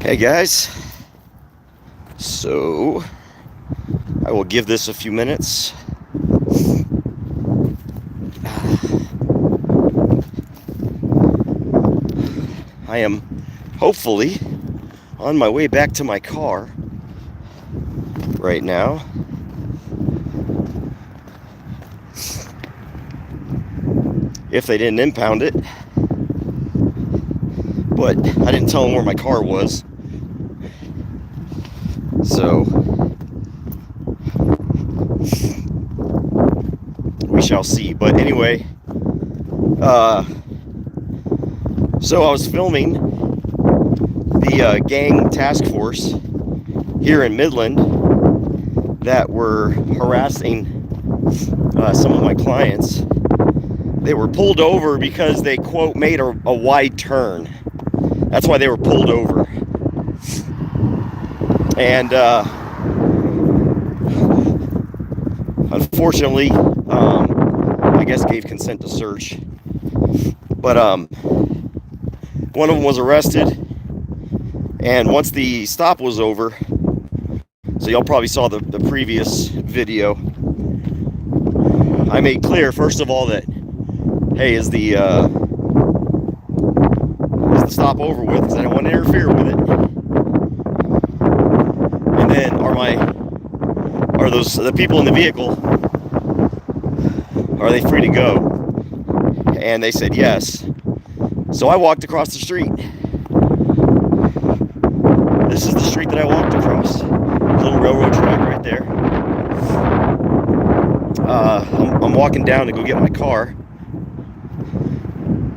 Hey guys, so I will give this a few minutes. I am hopefully on my way back to my car right now. If they didn't impound it, but I didn't tell them where my car was. So we shall see. But anyway, so I was filming the gang task force here in Midland that were harassing some of my clients. They were pulled over because they, quote, made a wide turn. That's why they were pulled over. And unfortunately, I guess gave consent to search. But one of them was arrested. And once the stop was over, so y'all probably saw the previous video, I made clear, first of all, that, hey, is the stop over with? Because I don't want to interfere with it. And then, are the people in the vehicle, are they free to go? And they said yes. So I walked across the street. This is the street that I walked across. Little railroad track right there. I'm walking down to go get my car.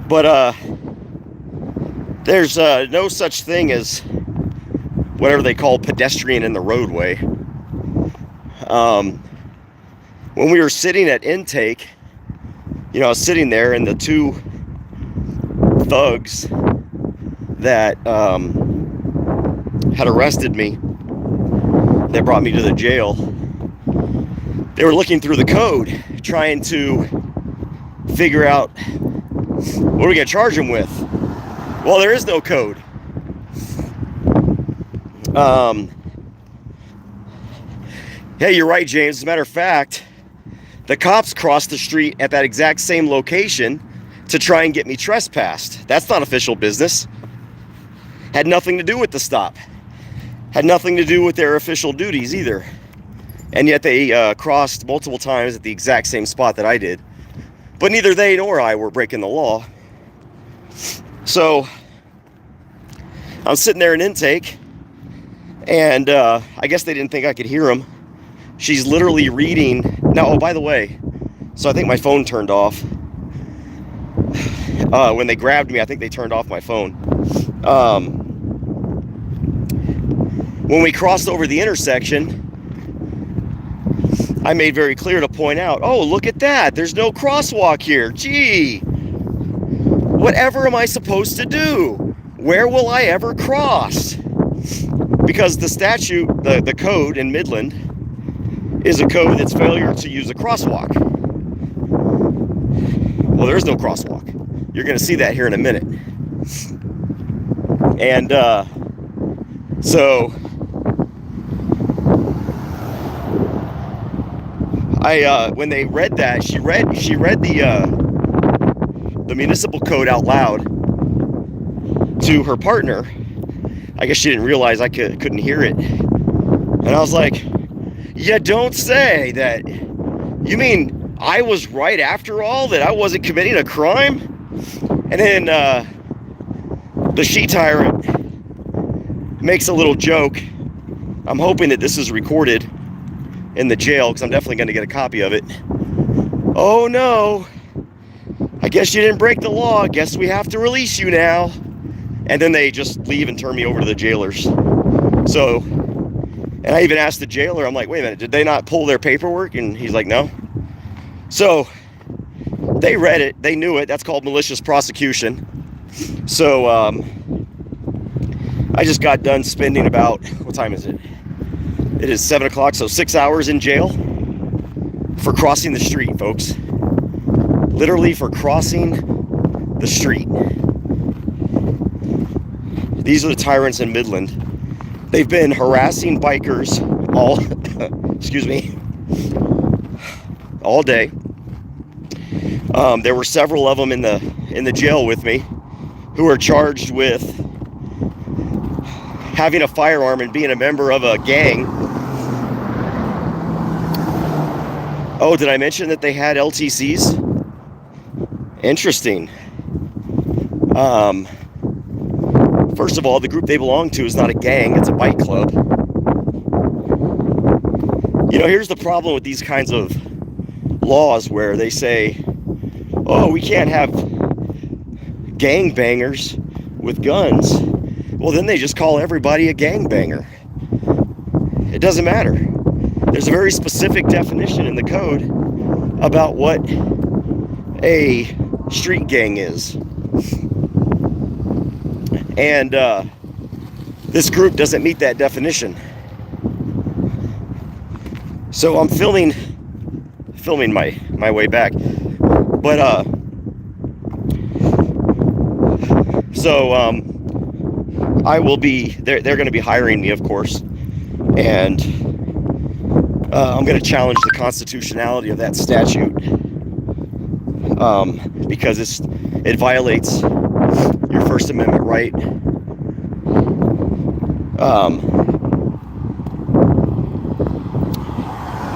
But there's no such thing as whatever they call pedestrian in the roadway. When we were sitting at intake, I was sitting there, and the two thugs that had arrested me, they brought me to the jail. They were looking through the code, trying to figure out what are we going to charge them with. Well, there is no code. Hey, you're right, James. As a matter of fact, the cops crossed the street at that exact same location to try and get me trespassed. That's not official business. Had nothing to do with the stop. Had nothing to do with their official duties either. And yet they crossed multiple times at the exact same spot that I did. But neither they nor I were breaking the law. So I'm sitting there in intake, and I guess they didn't think I could hear them. She's literally reading. Now, oh, by the way, so I think my phone turned off. When they grabbed me, I think they turned off my phone. When we crossed over the intersection, I made very clear to point out, oh, look at that. There's no crosswalk here. Gee, whatever am I supposed to do? Where will I ever cross? Because the statute, the code in Midland, is a code that's failure to use a crosswalk. Well, there is no crosswalk. You're going to see that here in a minute. And so when they read that, she read the municipal code out loud to her partner. I guess she didn't realize I couldn't hear it. And I was like, you don't say that. You mean I was right after all, that I wasn't committing a crime? And then the she-tyrant makes a little joke. I'm hoping that this is recorded in the jail, because I'm definitely going to get a copy of it. Oh no, I guess you didn't break the law. Guess we have to release you now. And then they just leave and turn me over to the jailers. So, and I even asked the jailer, I'm like, wait a minute, did they not pull their paperwork? And he's like, no. So they read it, they knew it. That's called malicious prosecution. So I just got done spending about, what time is it? It is 7 o'clock, so 6 hours in jail for crossing the street, folks. Literally for crossing the street. These are the tyrants in Midland. They've been harassing bikers all, excuse me, all day. There were several of them in the jail with me who are charged with having a firearm and being a member of a gang. Oh, did I mention that they had LTCs? Interesting. First of all, the group they belong to is not a gang, it's a bike club. You know, here's the problem with these kinds of laws where they say, oh, we can't have gangbangers with guns. Well, then they just call everybody a gangbanger. It doesn't matter. There's a very specific definition in the code about what a street gang is. And this group doesn't meet that definition. So I'm filming my way back. But I will be, they're going to be hiring me, of course, and I'm going to challenge the constitutionality of that statute, because it violates your First Amendment right.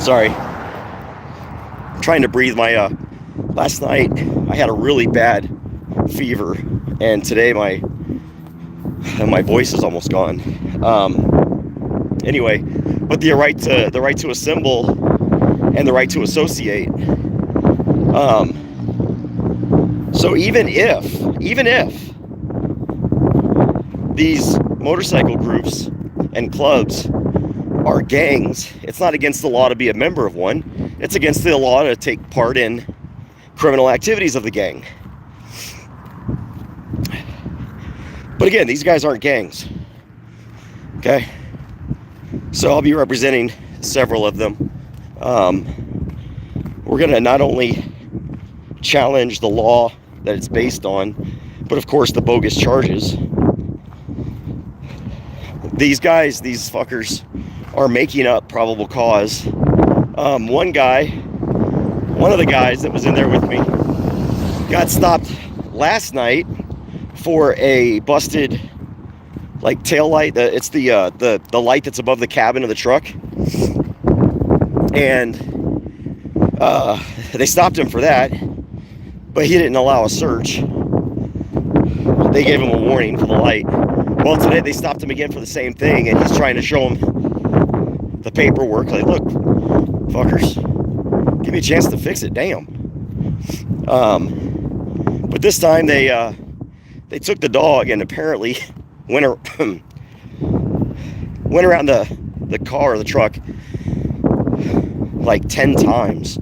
Sorry, I'm trying to breathe. Last night I had a really bad fever, and today my voice is almost gone. Anyway, but the right to assemble and the right to associate. So even if these motorcycle groups and clubs are gangs, it's not against the law to be a member of one. It's against the law to take part in criminal activities of the gang. But again, these guys aren't gangs. Okay? So I'll be representing several of them. We're going to not only challenge the law that it's based on, but of course the bogus charges. These guys, these fuckers, are making up probable cause. One of the guys that was in there with me got stopped last night for a busted, like, tail light. It's the light that's above the cabin of the truck, and they stopped him for that, but he didn't allow a search. They gave him a warning for the light. Well, today they stopped him again for the same thing, and he's trying to show them the paperwork. Like, look, fuckers, give me a chance to fix it. Damn. But this time they took the dog and apparently went around the car or the truck like 10 times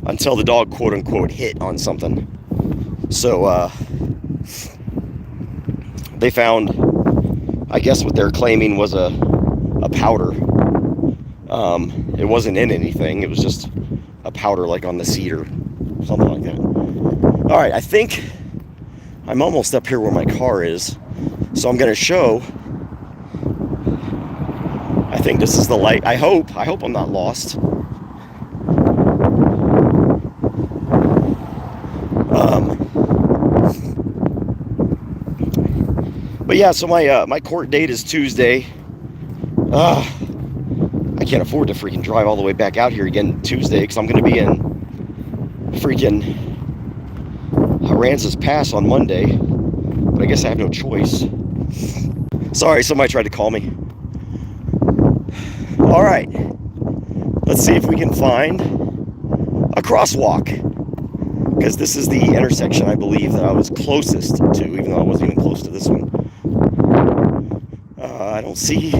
until the dog, quote unquote, hit on something. So they found, I guess what they're claiming was a powder. It wasn't in anything. It was just a powder, like on the seat or something like that. All right, I think I'm almost up here where my car is, so I'm gonna show. I think this is the light. I hope I'm not lost. But yeah, so my court date is Tuesday. I can't afford to freaking drive all the way back out here again Tuesday, because I'm going to be in freaking Aransas Pass on Monday. But I guess I have no choice. Sorry, somebody tried to call me. All right, let's see if we can find a crosswalk, because this is the intersection, I believe, that I was closest to, even though I wasn't even close to this one. I don't see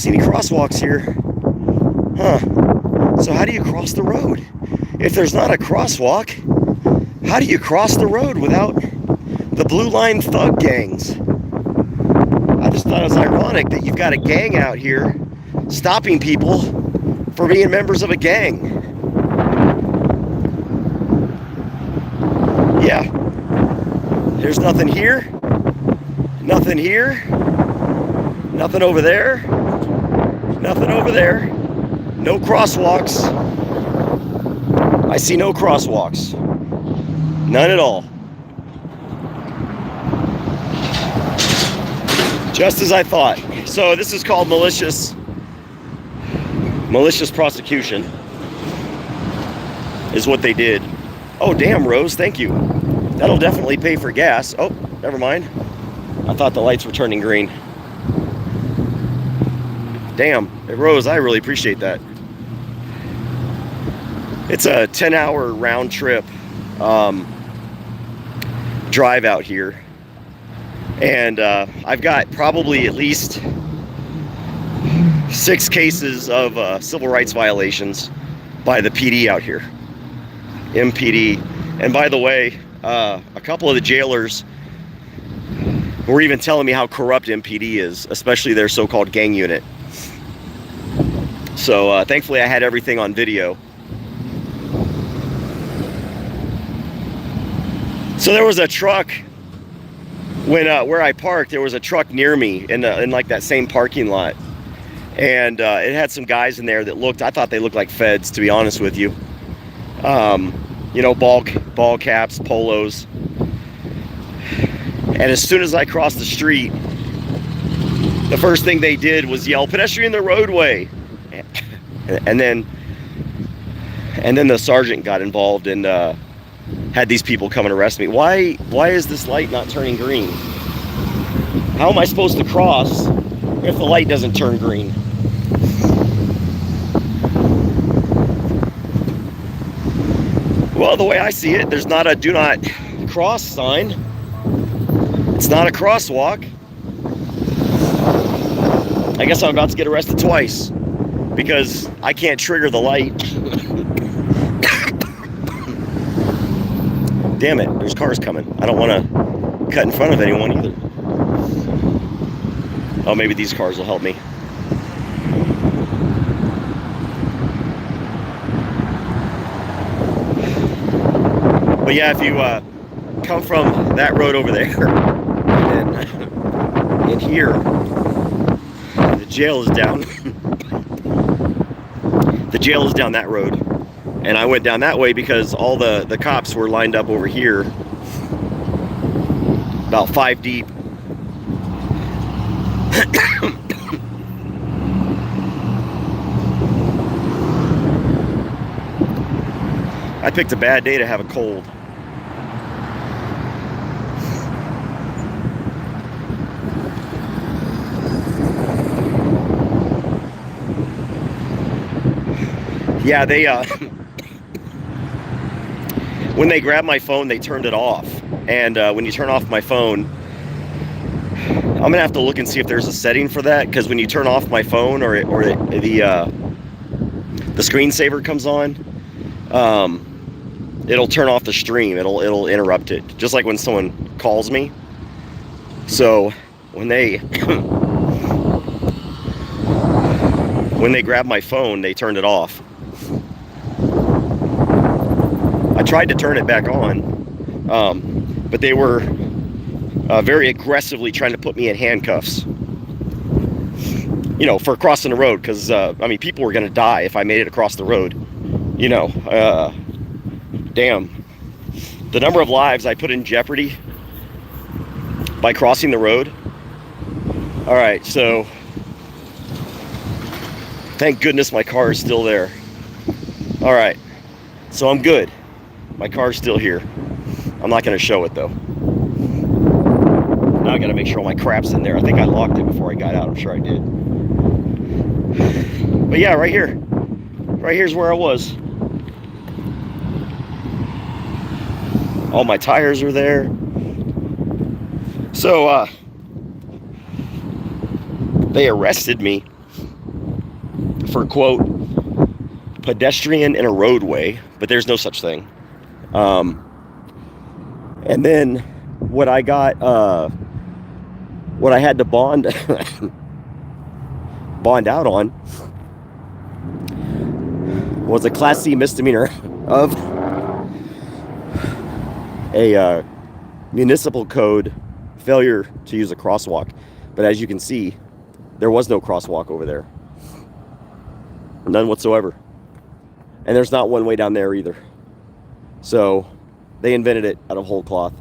any crosswalks here. Huh. So how do you cross the road? If there's not a crosswalk, how do you cross the road without the blue line thug gangs? I just thought it was ironic that you've got a gang out here stopping people for being members of a gang. Yeah. There's nothing here. Nothing here. Nothing over there. Nothing over there. No crosswalks. I see no crosswalks. None at all. Just as I thought. So this is called malicious prosecution is what they did. Oh, damn, Rose, thank you. That'll definitely pay for gas. Oh, never mind. I thought the lights were turning green. Damn, Rose, I really appreciate that. It's a 10-hour round trip drive out here. And I've got probably at least 6 cases of civil rights violations by the PD out here. MPD. And by the way, a couple of the jailers were even telling me how corrupt MPD is, especially their so-called gang unit. So thankfully I had everything on video. So there was a truck when where I parked. There was a truck near me in like that same parking lot, and it had some guys in there that I thought they looked like feds, to be honest with you. You know, ball caps, polos. And as soon as I crossed the street, the first thing they did was yell, "Pedestrian in the roadway!" And then the sergeant got involved and had these people come and arrest me. Why is this light not turning green? How am I supposed to cross if the light doesn't turn green? Well, the way I see it, there's not a do not cross sign. It's not a crosswalk. I guess I'm about to get arrested twice because I can't trigger the light. Damn it, there's cars coming. I don't want to cut in front of anyone either. Oh, maybe these cars will help me. But yeah, if you come from that road over there and in here, the jail is down. The jail is down that road. And I went down that way because all the cops were lined up over here, about 5 deep. I picked a bad day to have a cold. Yeah, they when they grabbed my phone, they turned it off. And when you turn off my phone, I'm gonna have to look and see if there's a setting for that, because when you turn off my phone or the screensaver comes on, it'll turn off the stream. It'll interrupt it, just like when someone calls me. So when they grabbed my phone, they turned it off. I tried to turn it back on, but they were very aggressively trying to put me in handcuffs, you know, for crossing the road, because I mean, people were gonna die if I made it across the road, you know. Damn, the number of lives I put in jeopardy by crossing the road. All right, so thank goodness my car is still there. All right, so I'm good. My car's still here. I'm not going to show it though. Now I got to make sure all my crap's in there. I think I locked it before I got out. I'm sure I did. But yeah, right here. Right here's where I was. All my tires are there. So, they arrested me for, quote, pedestrian in a roadway, but there's no such thing. And then what I got, what I had to bond out on was a Class C misdemeanor of a municipal code failure to use a crosswalk. But as you can see, there was no crosswalk over there. None whatsoever. And there's not one way down there either. So they invented it out of whole cloth.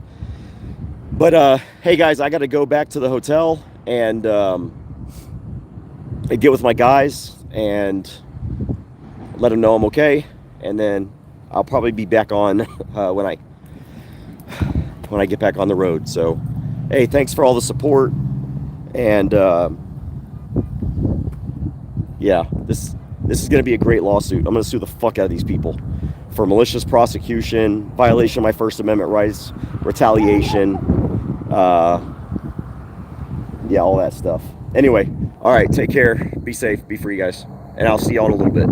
But hey guys, I got to go back to the hotel and get with my guys and let them know I'm okay. And then I'll probably be back on when I get back on the road. So hey, thanks for all the support. And yeah, this is going to be a great lawsuit. I'm going to sue the fuck out of these people for malicious prosecution, violation of my First Amendment rights, retaliation, yeah, all that stuff. Anyway, all right, take care, be safe, be free, guys, and I'll see y'all in a little bit.